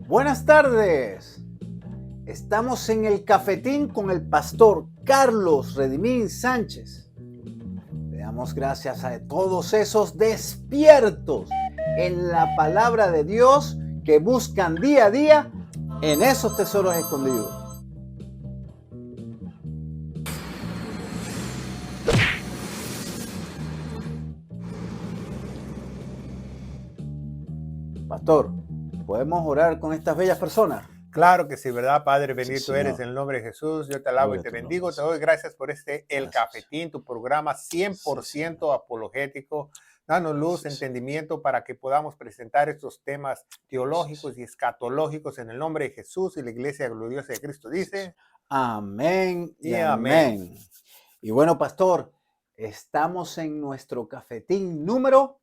Buenas tardes. Estamos en el cafetín con el pastor Carlos Redimín Sánchez. Le damos gracias a todos esos despiertos en la palabra de Dios que buscan día a día en esos tesoros escondidos. Pastor, ¿podemos orar con estas bellas personas? Claro que sí, ¿verdad, Padre? Sí, Bendito Señor. eres en el nombre de Jesús. Yo te alabo Gloria y te a tu bendigo. nombre, Te doy gracias por El Gracias. Cafetín, tu programa 100% Sí, Señor. apologético. Danos luz, Sí, Señor. entendimiento para que podamos presentar estos temas Sí, teológicos Señor. y escatológicos en el nombre de Jesús y la iglesia gloriosa de Cristo Sí, Señor. dice, Amén y y amén. amén. Y bueno, pastor, estamos en nuestro cafetín número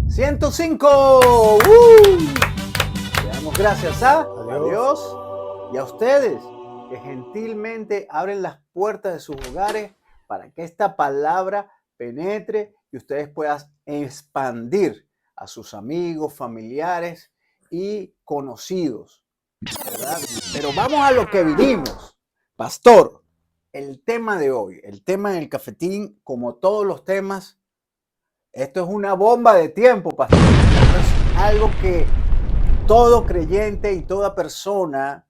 105. Le damos gracias a Dios y a ustedes que gentilmente abren las puertas de sus hogares para que esta palabra penetre y ustedes puedan expandir a sus amigos, familiares y conocidos, ¿verdad? Pero vamos a lo que vinimos. Pastor, el tema de hoy, el tema del cafetín, como todos los temas, esto es una bomba de tiempo, pastor. Esto es algo que todo creyente y toda persona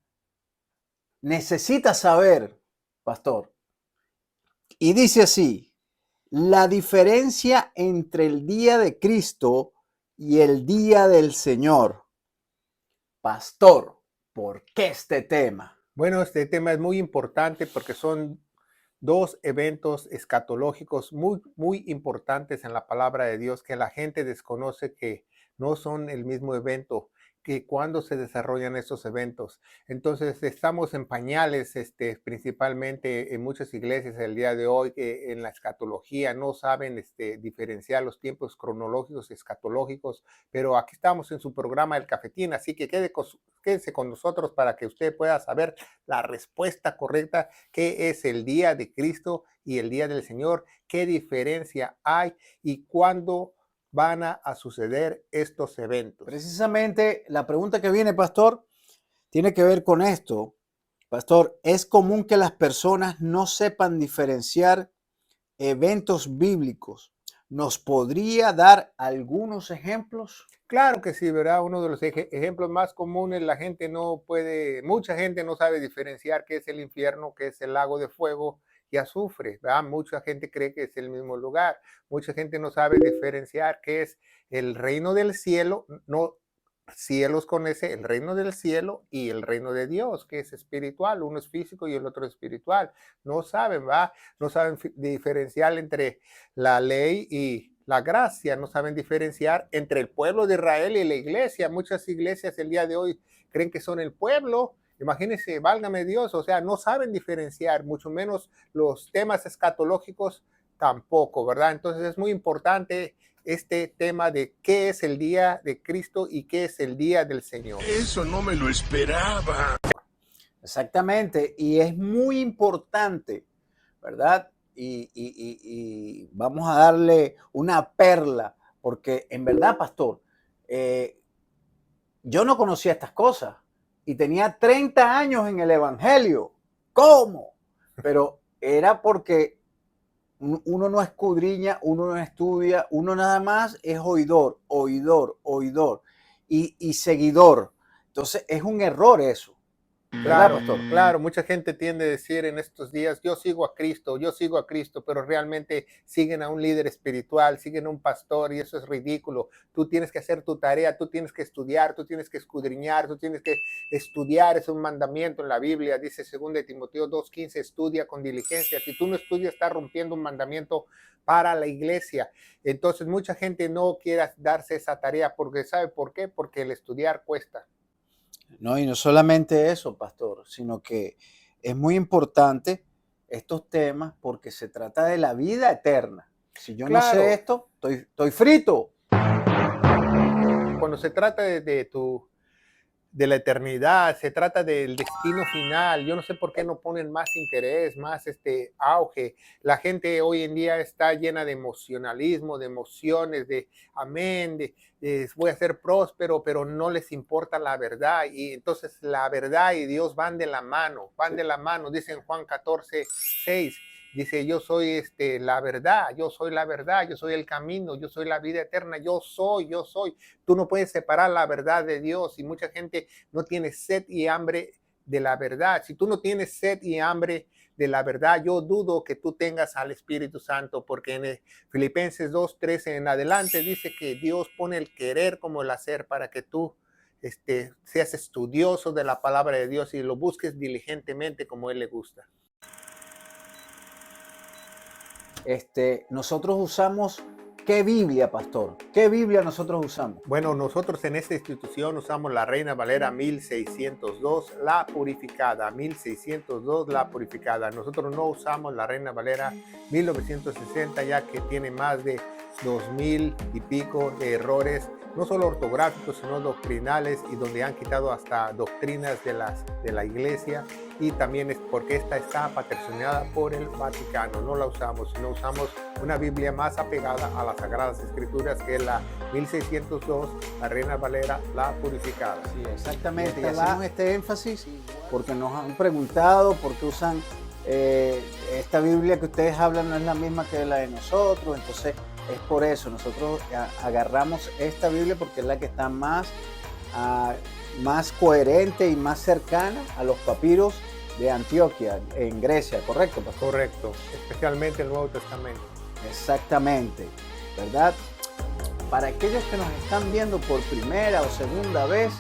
necesita saber, pastor. Y dice así, la diferencia entre el día de Cristo y el día del Señor. Pastor, ¿por qué este tema? Bueno, este tema es muy importante porque son dos eventos escatológicos muy importantes en la palabra de Dios que la gente desconoce que no son el mismo evento, que cuando se desarrollan estos eventos. Entonces estamos en pañales, principalmente en muchas iglesias el día de hoy, que en la escatología no saben diferenciar los tiempos cronológicos y escatológicos, pero aquí estamos en su programa El Cafetín, así que quédese con nosotros para que usted pueda saber la respuesta correcta, qué es el día de Cristo y el día del Señor, qué diferencia hay y cuándo van a suceder estos eventos. Precisamente la pregunta que viene, pastor, tiene que ver con esto. Pastor, ¿es común que las personas no sepan diferenciar eventos bíblicos? ¿Nos podría dar algunos ejemplos? Claro que sí, ¿verdad? Uno de los ejemplos más comunes, mucha gente no sabe diferenciar qué es el infierno, qué es el lago de fuego y azufre, ¿verdad? Mucha gente cree que es el mismo lugar. Mucha gente no sabe diferenciar qué es el reino del cielo, no cielos con ese, el reino del cielo y el reino de Dios, que es espiritual. Uno es físico y el otro es espiritual. No saben, ¿verdad? No saben diferenciar entre la ley y la gracia, no saben diferenciar entre el pueblo de Israel y la iglesia. Muchas iglesias el día de hoy creen que son el pueblo. Imagínense, válgame Dios, o sea, no saben diferenciar, mucho menos los temas escatológicos tampoco, ¿verdad? Entonces es muy importante este tema de qué es el día de Cristo y qué es el día del Señor. Eso no me lo esperaba. Exactamente, y es muy importante, ¿verdad? Y vamos a darle una perla, porque en verdad, pastor, yo no conocía estas cosas y tenía 30 años en el Evangelio. ¿Cómo? Pero era porque uno no escudriña, uno no estudia, uno nada más es oidor, oidor, oidor y seguidor. Entonces es un error eso. ¿Verdad, Claro, pastor? claro, mucha gente tiende a decir en estos días, yo sigo a Cristo, pero realmente siguen a un líder espiritual, siguen a un pastor y eso es ridículo. Tú tienes que hacer tu tarea, tú tienes que estudiar, tú tienes que escudriñar, tú tienes que estudiar, es un mandamiento en la Biblia, dice 2 de Timoteo 2:15, estudia con diligencia. Si tú no estudias, estás rompiendo un mandamiento para la iglesia. Entonces mucha gente no quiere darse esa tarea porque ¿sabe por qué? Porque el estudiar cuesta. No, y no solamente eso, pastor, sino que es muy importante estos temas porque se trata de la vida eterna. Si yo no sé Claro, esto, estoy frito. cuando se trata de tu de la eternidad, se trata del destino final. Yo no sé por qué no ponen más interés, más auge. La gente hoy en día está llena de emocionalismo, de emociones, de amén, voy a ser próspero, pero no les importa la verdad. Y entonces la verdad y Dios van de la mano, van de la mano. Dice en Juan 14:6. Dice, yo soy la verdad, yo soy la verdad, yo soy el camino, yo soy la vida eterna, yo soy. Tú no puedes separar la verdad de Dios, y mucha gente no tiene sed y hambre de la verdad. Si tú no tienes sed y hambre de la verdad, yo dudo que tú tengas al Espíritu Santo, porque en Filipenses 2:13 en adelante dice que Dios pone el querer como el hacer para que tú seas estudioso de la palabra de Dios y lo busques diligentemente como Él le gusta. Nosotros usamos, ¿qué Biblia, pastor? ¿Qué Biblia nosotros usamos? Bueno, nosotros en esta institución usamos la Reina Valera 1602, la purificada, 1602, la purificada. Nosotros no usamos la Reina Valera 1960, ya que tiene más de 2000 y pico de errores, no solo ortográficos, sino doctrinales, y donde han quitado hasta doctrinas de la iglesia, y también es porque esta está patrocinada por el Vaticano. No la usamos, sino usamos una Biblia más apegada a las Sagradas Escrituras, que es la 1602, la Reina Valera, la purificada. Sí, exactamente, y hacemos este énfasis porque nos han preguntado por qué usan esta Biblia que ustedes hablan no es la misma que la de nosotros. Entonces es por eso nosotros agarramos esta Biblia, porque es la que está más coherente y más cercana a los papiros de Antioquia en Grecia, ¿correcto, pastor? Correcto, especialmente el Nuevo Testamento. Exactamente, ¿verdad? Para aquellos que nos están viendo por primera o segunda vez,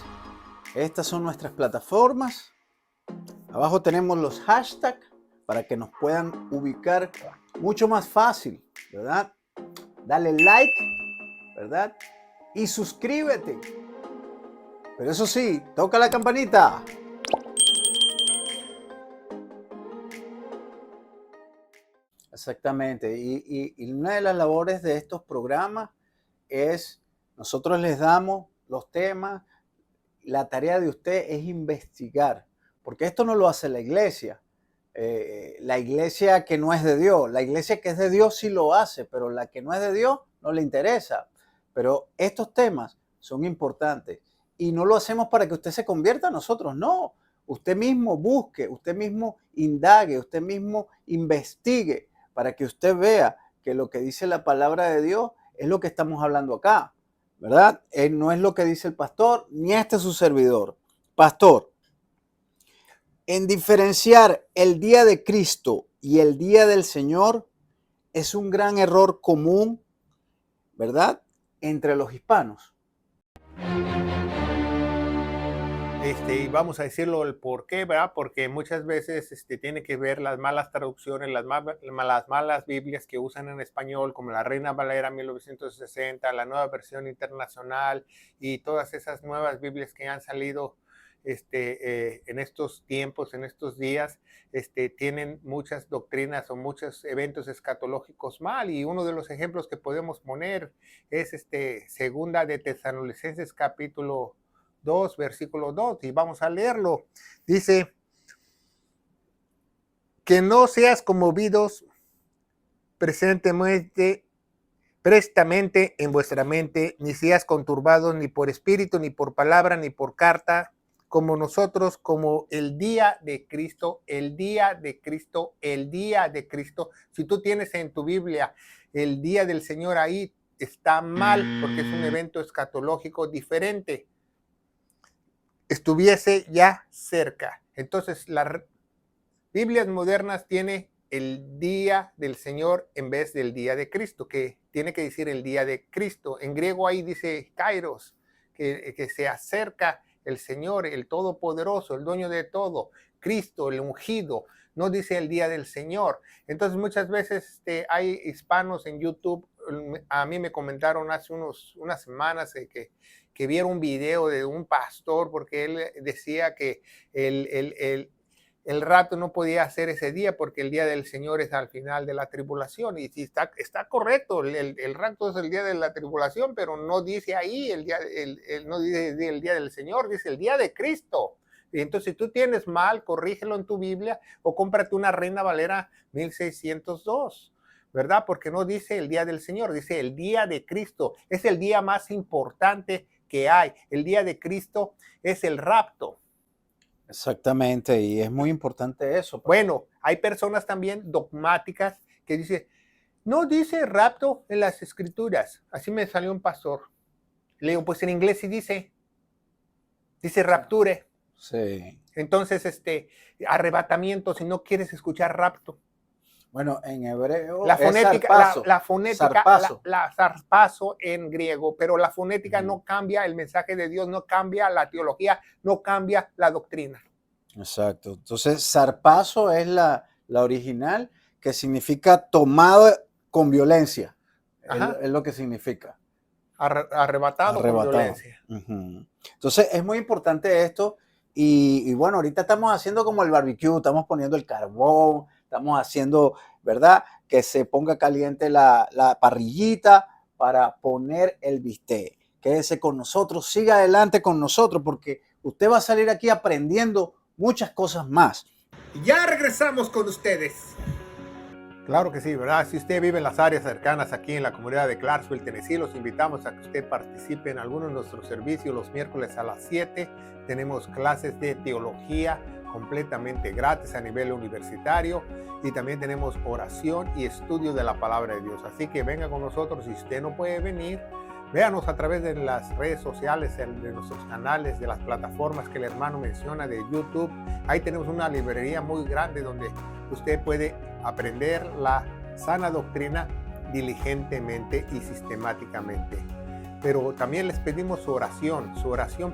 estas son nuestras plataformas. Abajo tenemos los hashtags para que nos puedan ubicar mucho más fácil, ¿verdad? Dale like, ¿verdad? Y suscríbete. Pero eso sí, toca la campanita. Exactamente. Y una de las labores de estos programas es, nosotros les damos los temas, la tarea de usted es investigar, porque esto no lo hace la iglesia. La iglesia que no es de Dios, la iglesia que es de Dios sí lo hace, pero la que no es de Dios no le interesa. Pero estos temas son importantes y no lo hacemos para que usted se convierta a nosotros, no. Usted mismo busque, usted mismo indague, usted mismo investigue para que usted vea que lo que dice la palabra de Dios es lo que estamos hablando acá, ¿verdad? No es lo que dice el pastor, ni este es su servidor. Pastor, en diferenciar el día de Cristo y el día del Señor es un gran error común, ¿verdad?, entre los hispanos. Y vamos a decirlo el por qué, ¿verdad? Porque muchas veces tiene que ver las malas traducciones, las malas Biblias que usan en español, como la Reina Valera 1960, la Nueva Versión Internacional y todas esas nuevas Biblias que han salido en estos tiempos, en estos días, tienen muchas doctrinas o muchos eventos escatológicos mal. Y uno de los ejemplos que podemos poner es segunda de Tesalonicenses capítulo 2, versículo 2, y vamos a leerlo. Dice, que no seas conmovidos prestamente en vuestra mente, ni seas conturbados ni por espíritu, ni por palabra, ni por carta, como nosotros, como el día de Cristo, el día de Cristo, el día de Cristo. Si tú tienes en tu Biblia el día del Señor, ahí está mal, porque es un evento escatológico diferente. Estuviese ya cerca. Entonces, las Biblias modernas tienen el día del Señor en vez del día de Cristo, que tiene que decir el día de Cristo. En griego ahí dice Kairos, que se acerca el Señor, el Todopoderoso, el dueño de todo, Cristo, el ungido. No dice el día del Señor. Entonces muchas veces hay hispanos en YouTube. A mí me comentaron hace unas semanas que vieron un video de un pastor, porque él decía que el rapto no podía ser ese día porque el día del Señor es al final de la tribulación. Y si está correcto, el rapto es el día de la tribulación, pero no dice ahí no dice el día del Señor, dice el día de Cristo. Y entonces, si tú tienes mal, corrígelo en tu Biblia o cómprate una Reina Valera 1602, ¿verdad? Porque no dice el día del Señor, dice el día de Cristo. Es el día más importante que hay. El día de Cristo es el rapto. Exactamente, y es muy importante eso. Bueno, hay personas también dogmáticas que dicen, no dice rapto en las escrituras. Así me salió un pastor. Le digo, pues en inglés sí dice rapture. Sí. Entonces, arrebatamiento, si no quieres escuchar rapto. Bueno, en hebreo La es fonética, zarpazo, la fonética, zarpazo. la zarpazo en griego, pero la fonética Ujú. no cambia el mensaje de Dios, no cambia la teología, no cambia la doctrina. Exacto. Entonces, zarpazo es la original, que significa tomado con violencia. Ajá. Es lo que significa. Arrebatado con violencia. Ujú. Entonces, es muy importante esto. Y bueno, ahorita estamos haciendo como el barbecue, estamos poniendo el carbón, estamos haciendo, ¿verdad? Que se ponga caliente la parrillita para poner el bistec. Quédese con nosotros, siga adelante con nosotros, porque usted va a salir aquí aprendiendo muchas cosas más. Ya regresamos con ustedes. Claro que sí, ¿verdad? Si usted vive en las áreas cercanas aquí en la comunidad de Clarksville, Tennessee, los invitamos a que usted participe en algunos de nuestros servicios los miércoles a las 7. Tenemos clases de teología completamente gratis a nivel universitario y también tenemos oración y estudio de la palabra de Dios. Así que venga con nosotros. Si usted no puede venir, véanos a través de las redes sociales, de nuestros canales, de las plataformas que el hermano menciona, de YouTube. Ahí tenemos una librería muy grande donde usted puede aprender la sana doctrina diligentemente y sistemáticamente. Pero también les pedimos su oración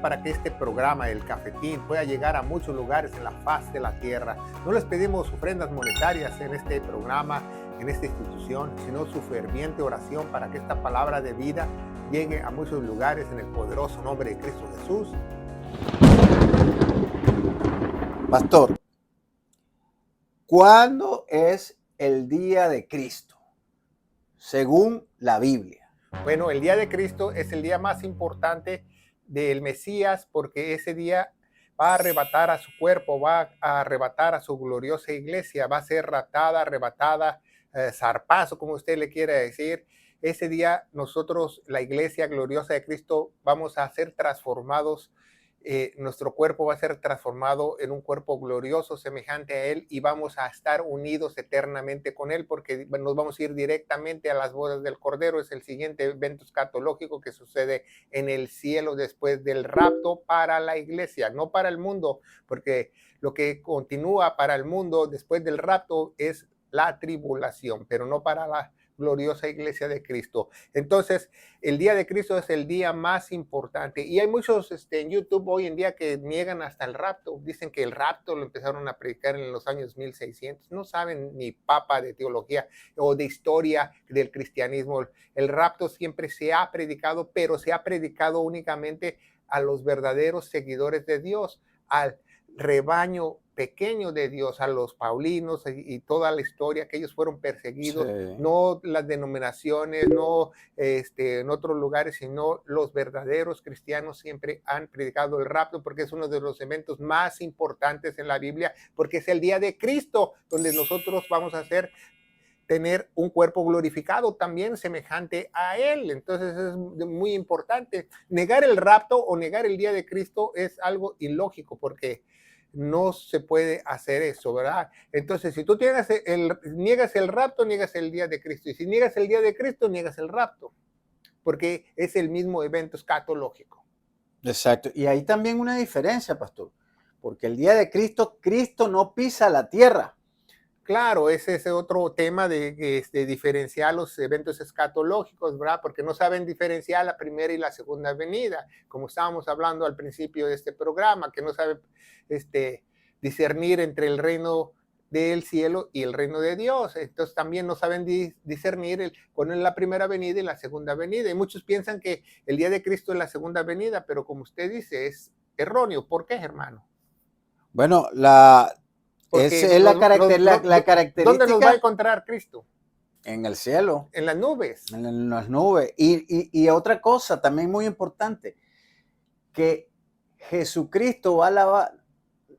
para que este programa, el Cafetín, pueda llegar a muchos lugares en la faz de la tierra. No les pedimos ofrendas monetarias en este programa, en esta institución, sino su ferviente oración para que esta palabra de vida llegue a muchos lugares en el poderoso nombre de Cristo Jesús. Pastor, ¿cuándo es el día de Cristo? Según la Biblia. Bueno, el día de Cristo es el día más importante del Mesías porque ese día va a arrebatar a su cuerpo, va a arrebatar a su gloriosa iglesia, va a ser raptada, arrebatada, zarpazo, como usted le quiera decir. Ese día nosotros, la iglesia gloriosa de Cristo, vamos a ser transformados. Nuestro cuerpo va a ser transformado en un cuerpo glorioso semejante a Él y vamos a estar unidos eternamente con Él porque nos vamos a ir directamente a las bodas del Cordero. Es el siguiente evento escatológico que sucede en el cielo después del rapto para la iglesia, no para el mundo, porque lo que continúa para el mundo después del rapto es la tribulación, pero no para la gloriosa iglesia de Cristo. Entonces, el día de Cristo es el día más importante. Y hay muchos en YouTube hoy en día que niegan hasta el rapto. Dicen que el rapto lo empezaron a predicar en los años 1600. No saben ni papa de teología o de historia del cristianismo. El rapto siempre se ha predicado, pero se ha predicado únicamente a los verdaderos seguidores de Dios, al rebaño pequeño de Dios, a los paulinos y toda la historia, que ellos fueron perseguidos, Sí. no las denominaciones, no en otros lugares, sino los verdaderos cristianos siempre han predicado el rapto porque es uno de los eventos más importantes en la Biblia, porque es el día de Cristo donde nosotros vamos a tener un cuerpo glorificado también semejante a Él. Entonces es muy importante. Negar el rapto o negar el día de Cristo es algo ilógico porque no se puede hacer eso, ¿verdad? Entonces, si tú niegas el rapto, niegas el día de Cristo. Y si niegas el día de Cristo, niegas el rapto, porque es el mismo evento escatológico. Exacto. Y hay también una diferencia, pastor, porque el día de Cristo, Cristo no pisa la tierra. Claro, ese es otro tema de diferenciar los eventos escatológicos, ¿verdad? Porque no saben diferenciar la primera y la segunda venida, como estábamos hablando al principio de este programa, que no saben discernir entre el reino del cielo y el reino de Dios. Entonces también no saben discernir cuál es la primera venida y la segunda venida. Y muchos piensan que el día de Cristo es la segunda venida, pero como usted dice, es erróneo. ¿Por qué, hermano? Bueno, Porque Esa es la ¿dónde nos va a característica encontrar Cristo? en el cielo, En las nubes. en las nubes. Y otra cosa también muy importante, que Jesucristo va a lavar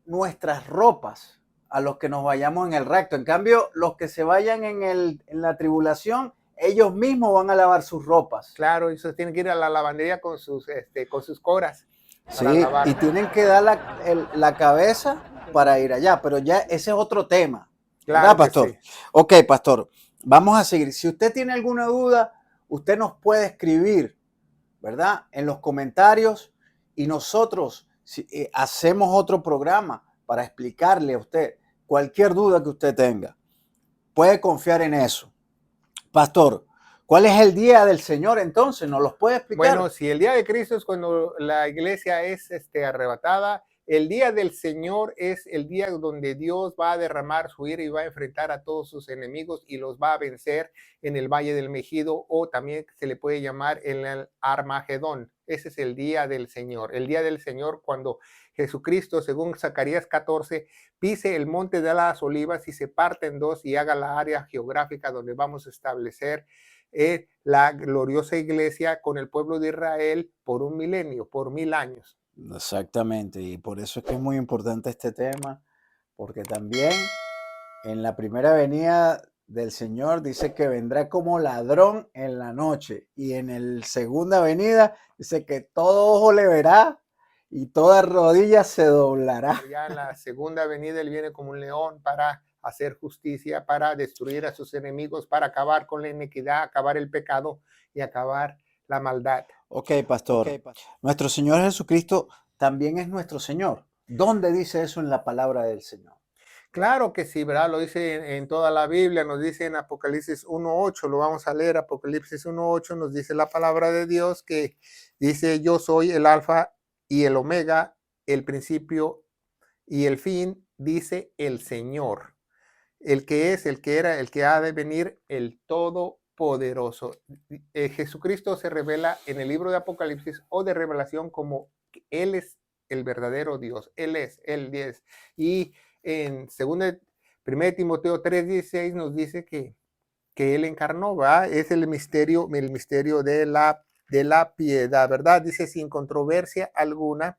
nuestras ropas a los que nos vayamos en el rapto. En cambio, los que se vayan en la tribulación, ellos mismos van a lavar sus ropas. Claro, ellos tienen que ir a la lavandería con sus coras. Sí, para lavar. y tienen que dar la cabeza para ir allá, pero ya ese es otro tema. Claro ¿Verdad, que pastor? sí. Ok, pastor, vamos a seguir. Si usted tiene alguna duda, usted nos puede escribir, ¿verdad? En los comentarios y nosotros hacemos otro programa para explicarle a usted cualquier duda que usted tenga. Puede confiar en eso. Pastor, ¿cuál es el día del Señor entonces? ¿Nos los puede explicar? Bueno, si el día de Cristo es cuando la iglesia es arrebatada, el día del Señor es el día donde Dios va a derramar su ira y va a enfrentar a todos sus enemigos y los va a vencer en el Valle del Megido, o también se le puede llamar en el Armagedón. Ese es el día del Señor. El día del Señor cuando Jesucristo, según Zacarías 14, pise el monte de las olivas y se parte en dos y haga la área geográfica donde vamos a establecer la gloriosa iglesia con el pueblo de Israel por 1 milenio, por 1000 años. Exactamente, y por eso es que es muy importante este tema, porque también en la primera venida del Señor dice que vendrá como ladrón en la noche, y en la segunda venida dice que todo ojo le verá y toda rodilla se doblará. Ya en la segunda venida él viene como un león para hacer justicia, para destruir a sus enemigos, para acabar con la iniquidad, acabar el pecado y acabar la maldad. Ok, pastor. Nuestro Señor Jesucristo también es nuestro Señor. ¿Dónde dice eso en la palabra del Señor? Claro que sí, ¿verdad? Lo dice en toda la Biblia, nos dice en Apocalipsis 1.8, lo vamos a leer, Apocalipsis 1.8 nos dice la palabra de Dios que dice: yo soy el alfa y el omega, el principio y el fin, dice el Señor, el que es, el que era, el que ha de venir, el Todopoderoso. Jesucristo se revela en el libro de Apocalipsis o de Revelación como Él es el verdadero Dios, Él es, Él es. Y en 1 Timoteo 3:16 nos dice que Él encarnó, ¿verdad? Es el misterio de la piedad, ¿verdad? Dice sin controversia alguna,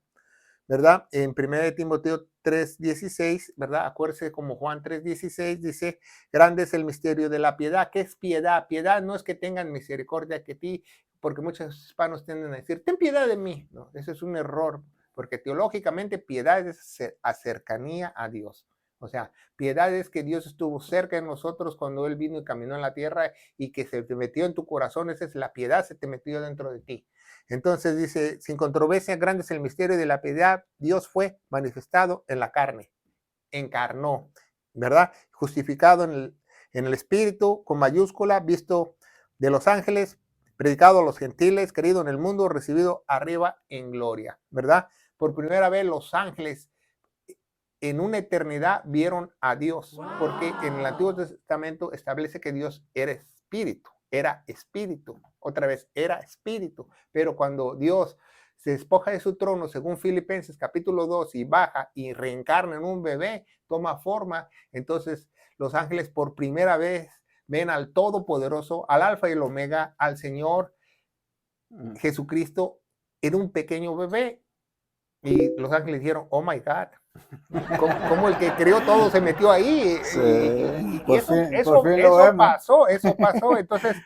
¿verdad? En 1 Timoteo 3:16, ¿verdad? Acuérdese como Juan 3:16 dice: grande es el misterio de la piedad. ¿Qué es piedad? Piedad no es que tengan misericordia que ti, porque muchos hispanos tienden a decir: ten piedad de mí. No, ese es un error, porque teológicamente piedad es cercanía a Dios. O sea, piedad es que Dios estuvo cerca de nosotros cuando Él vino y caminó en la tierra y que se te metió en tu corazón. Esa es la piedad, se te metió dentro de ti. Entonces dice: sin controversia, grande es el misterio de la piedad. Dios fue manifestado en la carne, encarnó, ¿verdad? Justificado en el Espíritu, con mayúscula, visto de los ángeles, predicado a los gentiles, querido en el mundo, recibido arriba en gloria, ¿verdad? Por primera vez los ángeles en una eternidad vieron a Dios, porque en el Antiguo Testamento establece que Dios era espíritu, otra vez era espíritu, pero cuando Dios se despoja de su trono, según Filipenses capítulo 2, y baja y reencarna en un bebé, toma forma, entonces los ángeles por primera vez ven al Todopoderoso, al Alfa y el Omega, al Señor Jesucristo en un pequeño bebé, y los ángeles dijeron: oh my God, como el que creó todo se metió ahí. Sí, Y eso pasó. Entonces,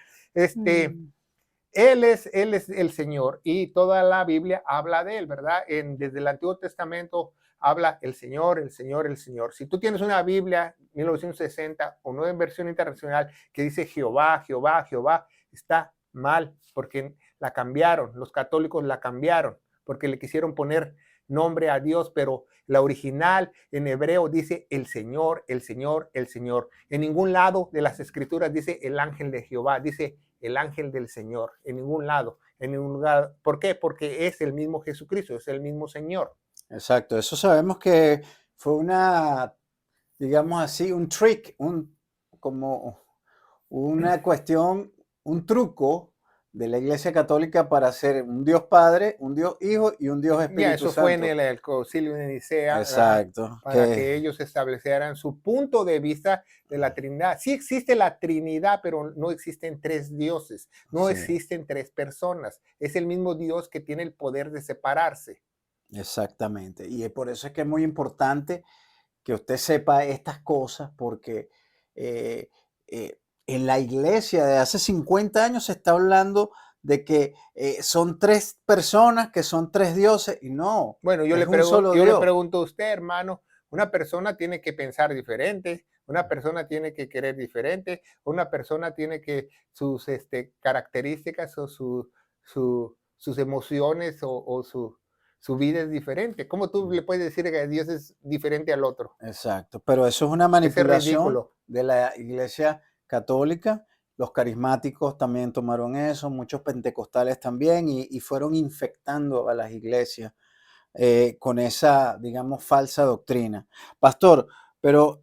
Él es el Señor y toda la Biblia habla de Él, ¿verdad? Desde el Antiguo Testamento habla el Señor, el Señor, el Señor. Si tú tienes una Biblia 1960 o nueva versión internacional que dice Jehová, Jehová, Jehová, está mal porque la cambiaron, los católicos la cambiaron porque le quisieron poner nombre a Dios, pero la original en hebreo dice el Señor, el Señor, el Señor. En ningún lado de las escrituras dice el ángel de Jehová, dice el ángel del Señor, en ningún lado, en ningún lugar. ¿Por qué? Porque es el mismo Jesucristo, es el mismo Señor. Exacto, eso sabemos que fue una, digamos así, un trick, como una cuestión, un truco de la Iglesia Católica para ser un Dios Padre, un Dios Hijo y un Dios Espíritu Ya, eso Santo. fue en el Concilio de Nicea, ¿verdad? Exacto. Para que ellos establecieran su punto de vista de la Trinidad. Sí existe la Trinidad, pero no existen tres dioses, no Sí. existen tres personas. Es el mismo Dios que tiene el poder de separarse. Exactamente. Y por eso es que es muy importante que usted sepa estas cosas, porque eh, en la iglesia de hace 50 años se está hablando de que son tres personas, que son tres dioses, y no, Bueno, yo es le un solo Dios. pregunto a usted, hermano, una persona tiene que pensar diferente, una persona tiene que querer diferente, una persona tiene que sus características o sus emociones o su vida es diferente. ¿Cómo tú le puedes decir que Dios es diferente al otro? Exacto, pero eso es una Ese es manipulación ridículo. de la iglesia católica. Los carismáticos también tomaron eso, muchos pentecostales también, y fueron infectando a las iglesias con esa, digamos, falsa doctrina. Pastor, pero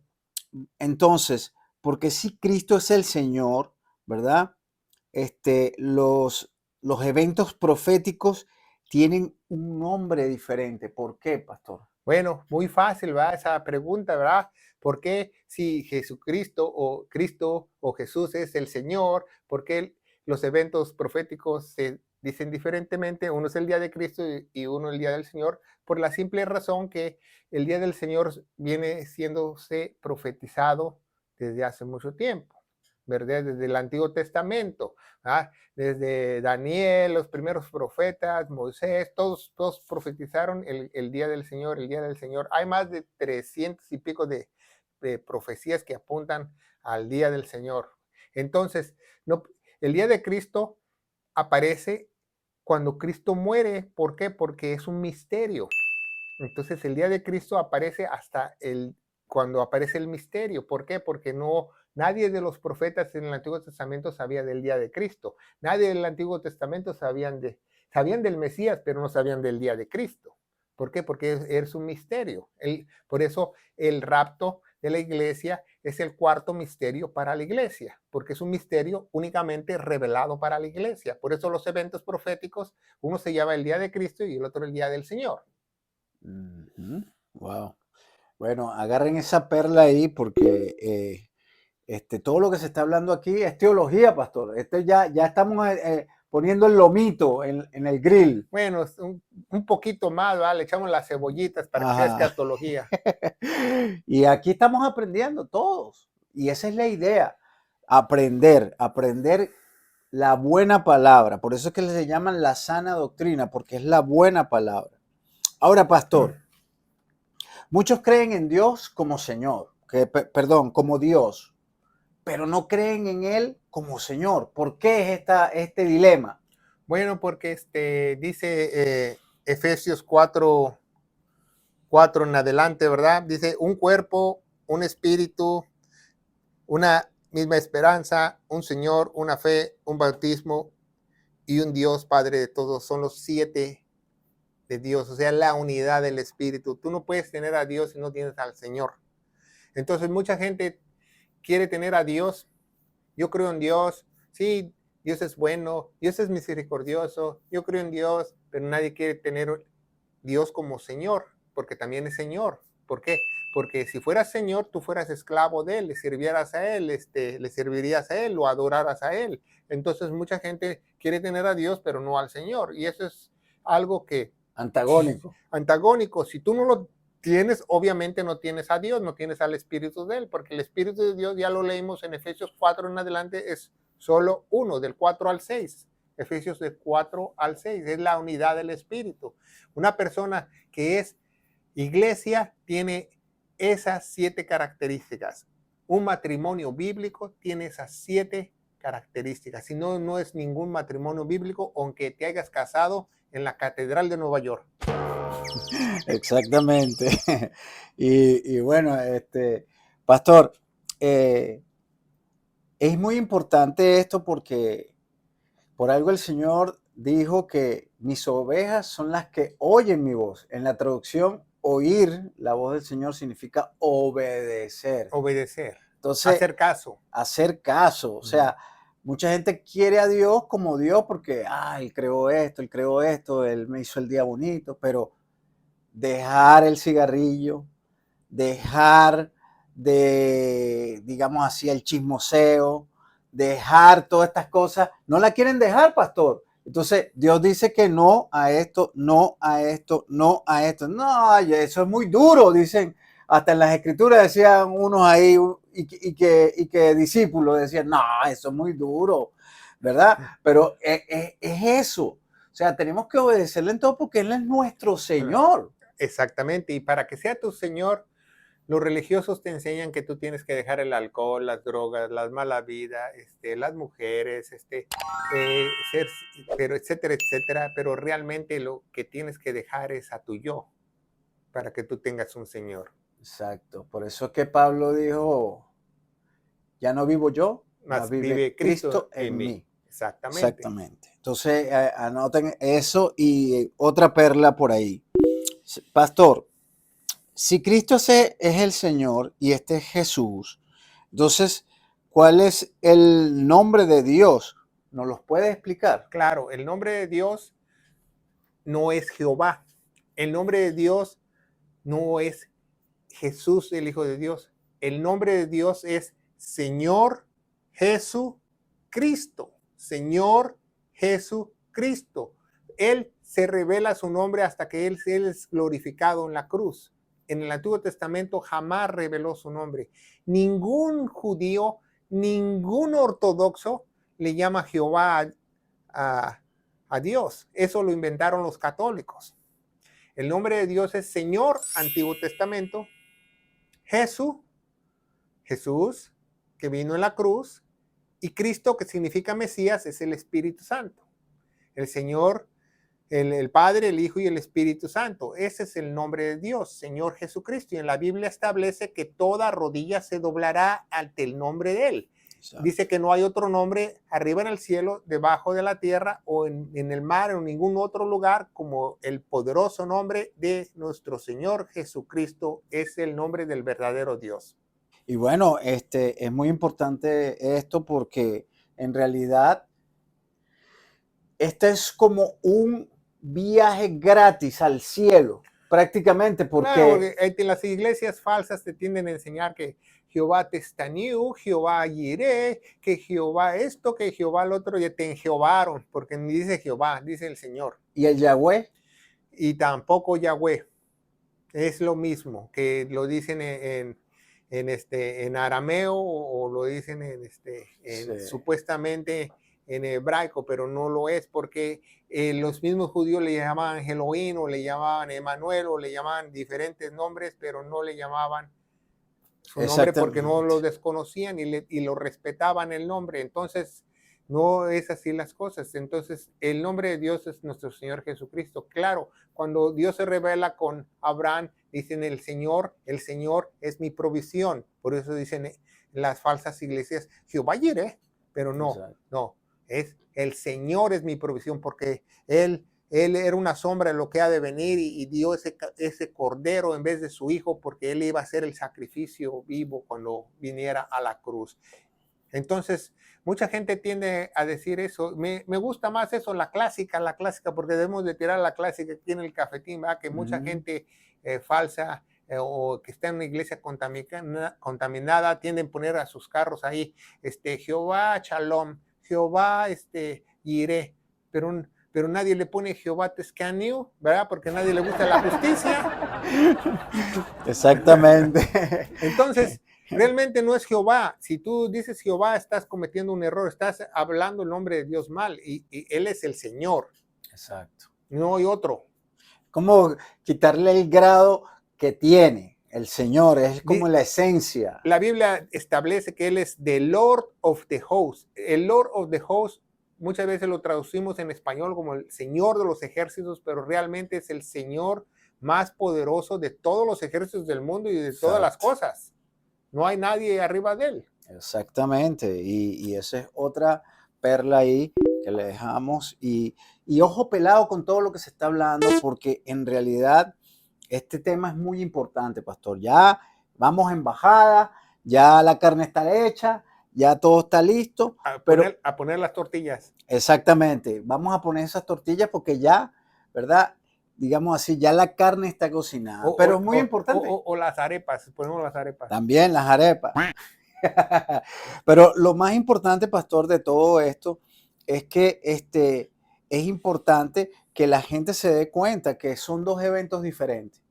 entonces, porque si Cristo es el Señor, ¿verdad? Los eventos proféticos tienen un nombre diferente. ¿Por qué, pastor? Bueno, muy fácil, ¿verdad? Esa pregunta, ¿verdad? ¿Por qué si Cristo o Jesús es el Señor, por qué los eventos proféticos se dicen diferentemente? Uno es el día de Cristo y uno el día del Señor, por la simple razón que el día del Señor viene siéndose profetizado desde hace mucho tiempo, ¿verdad? Desde el Antiguo Testamento, ¿verdad? Desde Daniel, los primeros profetas, Moisés, todos profetizaron el día del Señor, el día del Señor. Hay más de 300 y pico de profecías que apuntan al día del Señor. Entonces, no, el día de Cristo aparece cuando Cristo muere. ¿Por qué? Porque es un misterio. Entonces, el día de Cristo aparece cuando aparece el misterio. ¿Por qué? Porque nadie de los profetas en el Antiguo Testamento sabía del día de Cristo. Nadie del Antiguo Testamento sabían del Mesías, pero no sabían del día de Cristo. ¿Por qué? Porque es un misterio. Por eso el rapto de la iglesia es el cuarto misterio para la iglesia, porque es un misterio únicamente revelado para la iglesia. Por eso los eventos proféticos, uno se llama el día de Cristo y el otro el día del Señor. Wow. Bueno, agarren esa perla ahí porque todo lo que se está hablando aquí es teología, pastor. Ya estamos poniendo el lomito en el grill. Bueno, un poquito más, ¿vale? Le echamos las cebollitas para que sea Ajá. escatología. Y aquí estamos aprendiendo todos. Y esa es la idea. Aprender la buena palabra. Por eso es que se llaman la sana doctrina, porque es la buena palabra. Ahora, pastor, muchos creen en Dios como Señor, perdón, como Dios, pero no creen en Él como Señor. ¿Por qué es este dilema? Bueno, porque dice Efesios 4 en adelante, ¿verdad? Dice, un cuerpo, un espíritu, una misma esperanza, un Señor, una fe, un bautismo y un Dios Padre de todos. Son los 7 de Dios, o sea, la unidad del Espíritu. Tú no puedes tener a Dios si no tienes al Señor. Entonces, mucha gente quiere tener a Dios. Yo creo en Dios. Sí, Dios es bueno, Dios es misericordioso, yo creo en Dios, pero nadie quiere tener Dios como Señor, porque también es Señor. ¿Por qué? Porque si fueras Señor, tú fueras esclavo de Él, le sirvieras a Él, le servirías a Él, lo adoraras a Él. Entonces mucha gente quiere tener a Dios, pero no al Señor. Y eso es algo que antagónico. Si tú no lo tienes, obviamente no tienes a Dios, no tienes al Espíritu de Él, porque el Espíritu de Dios, ya lo leímos en Efesios 4 en adelante, es solo uno, del 4 al 6. Efesios de 4 al 6, es la unidad del Espíritu. Una persona que es iglesia tiene esas 7 características. Un matrimonio bíblico tiene esas 7 características. Si no, no es ningún matrimonio bíblico, aunque te hayas casado en la Catedral de Nueva York. Exactamente. Y bueno, pastor, es muy importante esto porque por algo el Señor dijo que mis ovejas son las que oyen mi voz. En la traducción, oír la voz del Señor significa obedecer. Obedecer. Entonces, Hacer caso. hacer caso. O sea, Mucha gente quiere a Dios como Dios porque, Él creó esto, Él me hizo el día bonito, pero dejar el cigarrillo, dejar de, digamos así, el chismoseo, dejar todas estas cosas, no la quieren dejar, pastor. Entonces, Dios dice que no a esto, no a esto, no a esto. No, eso es muy duro, dicen. Hasta en las escrituras decían unos ahí y que discípulos decían, no, eso es muy duro, ¿verdad? Pero es eso. O sea, tenemos que obedecerle en todo porque Él es nuestro Señor. Exactamente. Y para que sea tu Señor, los religiosos te enseñan que tú tienes que dejar el alcohol, las drogas, la mala vida, las mujeres, ser, pero etcétera, etcétera. Pero realmente lo que tienes que dejar es a tu yo para que tú tengas un Señor. Exacto. Por eso es que Pablo dijo, ya no vivo yo, Más mas vive Cristo en mí. Exactamente. Exactamente. Entonces, anoten eso y otra perla por ahí. Pastor, si Cristo es el Señor y este es Jesús, entonces, ¿cuál es el nombre de Dios? ¿Nos los puede explicar? Claro, el nombre de Dios no es Jehová. El nombre de Dios no es Jesús, el Hijo de Dios. El nombre de Dios es Señor Jesucristo. Señor Jesucristo. Él se revela su nombre hasta que él es glorificado en la cruz. En el Antiguo Testamento jamás reveló su nombre. Ningún judío, ningún ortodoxo le llama Jehová a Dios. Eso lo inventaron los católicos. El nombre de Dios es Señor, Antiguo Testamento. Jesús, que vino en la cruz, y Cristo, que significa Mesías, es el Espíritu Santo. El Señor, el Padre, el Hijo y el Espíritu Santo. Ese es el nombre de Dios, Señor Jesucristo. Y en la Biblia establece que toda rodilla se doblará ante el nombre de Él. Exacto. Dice que no hay otro nombre arriba en el cielo, debajo de la tierra o en el mar o en ningún otro lugar como el poderoso nombre de nuestro Señor Jesucristo. Es el nombre del verdadero Dios. Y bueno, es muy importante esto porque en realidad este es como un viaje gratis al cielo, prácticamente, porque... Claro, porque en las iglesias falsas te tienden a enseñar que Jehová Testaniu, Jehová Jireh, que Jehová esto, que Jehová lo otro, ya te enjehovaron, porque ni dice Jehová, dice el Señor. ¿Y el Yahweh? Y tampoco Yahweh. Es lo mismo, que lo dicen en arameo o lo dicen sí, supuestamente en hebraico, pero no lo es porque los mismos judíos le llamaban Elohim o le llamaban Emanuel o le llamaban diferentes nombres, pero no le llamaban su nombre porque no lo desconocían y lo respetaban el nombre. Entonces, no es así las cosas. Entonces, el nombre de Dios es nuestro Señor Jesucristo. Claro, cuando Dios se revela con Abraham, dicen el Señor es mi provisión. Por eso dicen las falsas iglesias, Jehová Jireh, pero no, exacto. No, es el Señor es mi provisión porque Él era una sombra de lo que ha de venir y dio ese cordero en vez de su hijo porque Él iba a hacer el sacrificio vivo cuando viniera a la cruz. Entonces, mucha gente tiende a decir eso. Me gusta más eso, la clásica, porque debemos de tirar la clásica aquí en el cafetín, ¿verdad? Que mucha gente falsa o que está en una iglesia contaminada tienden a poner a sus carros ahí, Jehová Shalom, Jehová Jireh, pero nadie le pone Jehová Tezcaniu, ¿verdad? Porque a nadie le gusta la justicia. Exactamente. Entonces, realmente no es Jehová. Si tú dices Jehová, estás cometiendo un error, estás hablando el nombre de Dios mal y Él es el Señor. Exacto. No hay otro. Como quitarle el grado que tiene el Señor, es como la esencia. La Biblia establece que Él es the Lord of the Hosts. El Lord of the Hosts muchas veces lo traducimos en español como el Señor de los ejércitos, pero realmente es el Señor más poderoso de todos los ejércitos del mundo y de todas las cosas. No hay nadie arriba de Él. Exactamente, y esa es otra perla ahí que le dejamos. Y ojo pelado con todo lo que se está hablando, porque en realidad este tema es muy importante, pastor. Ya vamos en bajada, ya la carne está hecha, ya todo está listo. A poner las tortillas. Exactamente, vamos a poner esas tortillas porque ya, ¿verdad? Digamos así, ya la carne está cocinada. Pero es muy importante. O las arepas, ponemos las arepas. También las arepas. Pero lo más importante, pastor, de todo esto es que es importante que la gente se dé cuenta que son dos eventos diferentes.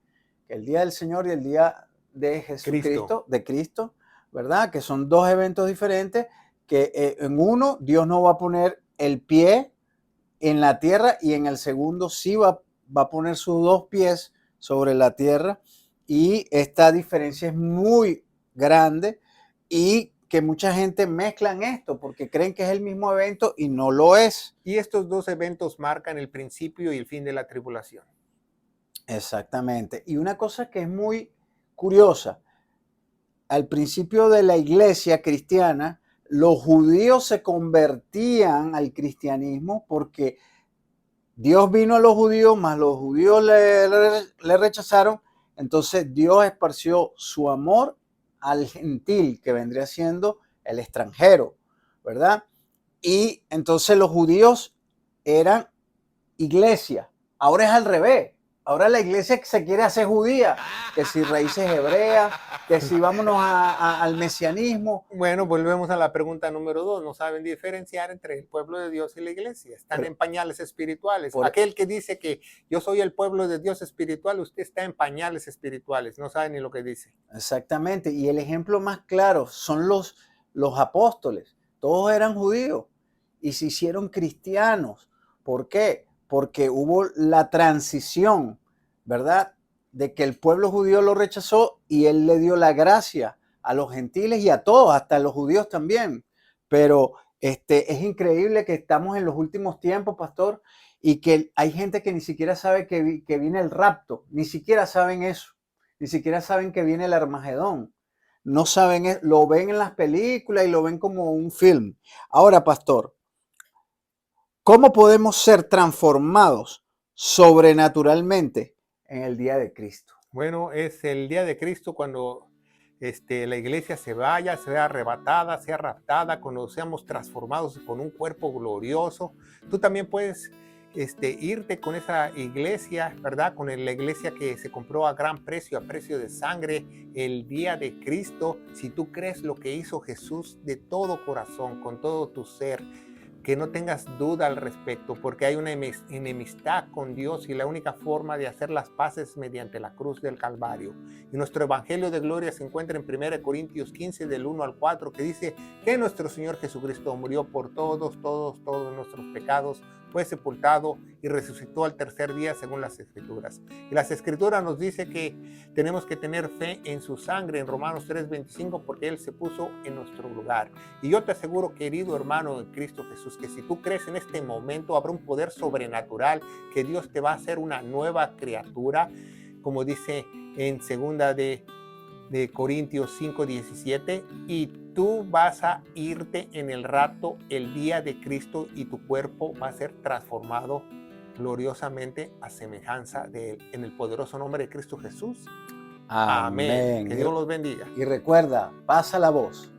El día del Señor y el día de Jesucristo, de Cristo, ¿verdad? Que son dos eventos diferentes, que en uno Dios no va a poner el pie en la tierra y en el segundo sí va a poner sus dos pies sobre la tierra, y esta diferencia es muy grande y que mucha gente mezclan esto porque creen que es el mismo evento y no lo es. Y estos dos eventos marcan el principio y el fin de la tribulación. Exactamente. Y una cosa que es muy curiosa, al principio de la iglesia cristiana, los judíos se convertían al cristianismo porque Dios vino a los judíos, mas los judíos le rechazaron. Entonces Dios esparció su amor al gentil, que vendría siendo el extranjero, ¿verdad? Y entonces los judíos eran iglesia. Ahora es al revés. Ahora la iglesia se quiere hacer judía, que si raíces hebreas, que si vámonos al mesianismo. Bueno, volvemos a la pregunta número 2. No saben diferenciar entre el pueblo de Dios y la iglesia. Están en pañales espirituales. Aquel que dice que yo soy el pueblo de Dios espiritual, usted está en pañales espirituales. No sabe ni lo que dice. Exactamente. Y el ejemplo más claro son los apóstoles. Todos eran judíos y se hicieron cristianos. ¿Por qué? Porque hubo la transición, ¿verdad? De que el pueblo judío lo rechazó y él le dio la gracia a los gentiles y a todos, hasta a los judíos también. Pero es increíble que estamos en los últimos tiempos, pastor, y que hay gente que ni siquiera sabe que viene el rapto, ni siquiera saben eso, ni siquiera saben que viene el Armagedón. No saben, lo ven en las películas y lo ven como un film. Ahora, pastor, ¿cómo podemos ser transformados sobrenaturalmente en el día de Cristo? Bueno, es el día de Cristo cuando la iglesia se vaya, sea arrebatada, sea raptada, cuando seamos transformados con un cuerpo glorioso. Tú también puedes irte con esa iglesia, ¿verdad? Con la iglesia que se compró a gran precio, a precio de sangre, el día de Cristo. Si tú crees lo que hizo Jesús de todo corazón, con todo tu ser, que no tengas duda al respecto, porque hay una enemistad con Dios y la única forma de hacer las paces mediante la cruz del Calvario. Y nuestro evangelio de gloria se encuentra en 1 Corintios 15 del 1 al 4, que dice que nuestro Señor Jesucristo murió por todos nuestros pecados, fue sepultado y resucitó al tercer día según las Escrituras. Y las Escrituras nos dice que tenemos que tener fe en su sangre en Romanos 3:25, porque Él se puso en nuestro lugar. Y yo te aseguro, querido hermano en Cristo Jesús, que si tú crees en este momento, habrá un poder sobrenatural, que Dios te va a hacer una nueva criatura, como dice en segunda de Corintios 5:17, y tú vas a irte en el rapto el día de Cristo y tu cuerpo va a ser transformado gloriosamente a semejanza de Él. En el poderoso nombre de Cristo Jesús. Amén. Que Dios los bendiga. Y recuerda, pasa la voz.